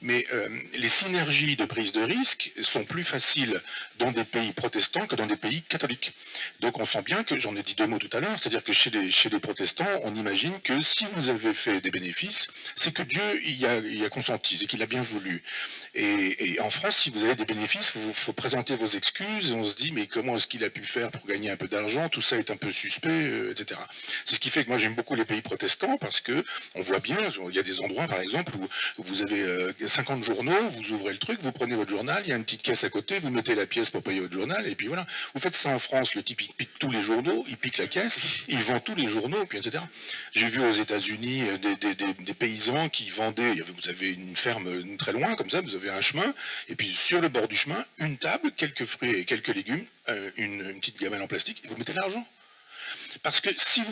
Mais les synergies de prise de risque sont plus faciles dans des pays protestants que dans des pays catholiques. Donc on sent bien que, j'en ai dit deux mots tout à l'heure, c'est-à-dire que chez les protestants, on imagine que si vous avez fait des bénéfices, c'est que Dieu y a consenti, c'est qu'il a bien voulu. Et en France, si vous avez des bénéfices, il faut présenter vos excuses, et on se dit, mais comment est-ce qu'il a pu faire pour gagner un peu d'argent, tout ça est un peu suspect, etc. C'est ce qui fait que moi j'aime beaucoup les pays protestants, parce que on voit bien, il y a des endroits par exemple où vous avez 50 journaux, vous ouvrez le truc, vous prenez votre journal, il y a une petite caisse à côté, vous mettez la pièce pour payer votre journal, et puis voilà. Vous faites ça en France, le type il pique tous les journaux, il pique la caisse, il vend tous les journaux, puis etc. J'ai vu aux États-Unis des paysans qui vendaient, vous avez une ferme très loin comme ça, vous avez un chemin, et puis sur le bord du chemin, une table, quelques fruits et quelques légumes, une petite gamelle en plastique, et vous mettez de l'argent. Parce que si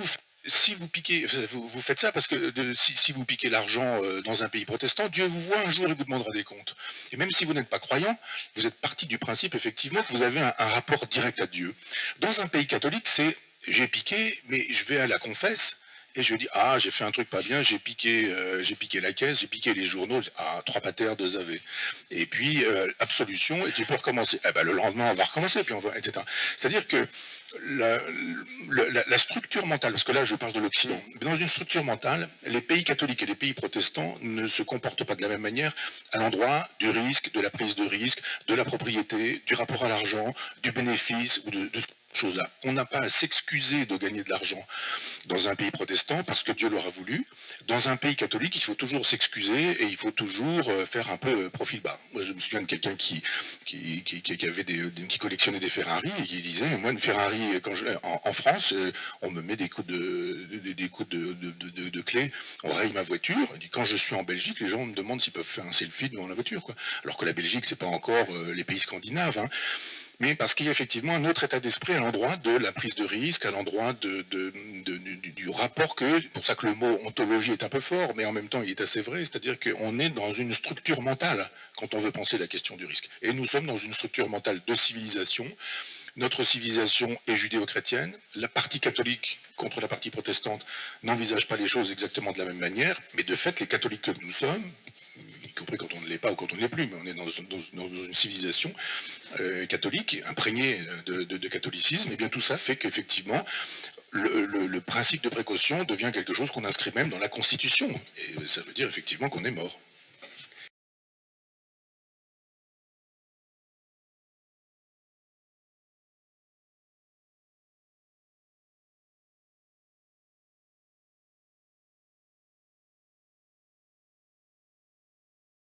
vous piquez, vous faites ça parce que si vous piquez l'argent dans un pays protestant, Dieu vous voit un jour et vous demandera des comptes. Et même si vous n'êtes pas croyant, vous êtes parti du principe effectivement que vous avez un rapport direct à Dieu. Dans un pays catholique, c'est j'ai piqué, mais je vais à la confesse. Et je dis, ah, j'ai fait un truc pas bien, j'ai piqué la caisse, j'ai piqué les journaux, ah, 3 pater, 2 AV. Et puis, absolution, et tu peux recommencer. Eh ben, le lendemain, on va recommencer, puis on va, etc. C'est-à-dire que la structure mentale, parce que là, je parle de l'Occident, dans une structure mentale, les pays catholiques et les pays protestants ne se comportent pas de la même manière à l'endroit du risque, de la prise de risque, de la propriété, du rapport à l'argent, du bénéfice, ou de choses-là. On n'a pas à s'excuser de gagner de l'argent dans un pays protestant parce que Dieu l'aura voulu. Dans un pays catholique, il faut toujours s'excuser et il faut toujours faire un peu profil bas. Moi, je me souviens de quelqu'un qui collectionnait des Ferrari et qui disait, moi, une Ferrari, en France, on me met des coups de clé, on raye ma voiture. Et quand je suis en Belgique, les gens me demandent s'ils peuvent faire un selfie devant la voiture, quoi. Alors que la Belgique, c'est pas encore les pays scandinaves, hein. Mais parce qu'il y a effectivement un autre état d'esprit à l'endroit de la prise de risque, à l'endroit du rapport que, pour ça que le mot ontologie est un peu fort, mais en même temps il est assez vrai, c'est-à-dire qu'on est dans une structure mentale quand on veut penser la question du risque. Et nous sommes dans une structure mentale de civilisation. Notre civilisation est judéo-chrétienne, la partie catholique contre la partie protestante n'envisage pas les choses exactement de la même manière, mais de fait les catholiques que nous sommes, y compris quand on ne l'est pas ou quand on ne l'est plus, mais on est dans une civilisation catholique, imprégnée de catholicisme, et bien tout ça fait qu'effectivement, le principe de précaution devient quelque chose qu'on inscrit même dans la Constitution. Et ça veut dire effectivement qu'on est mort.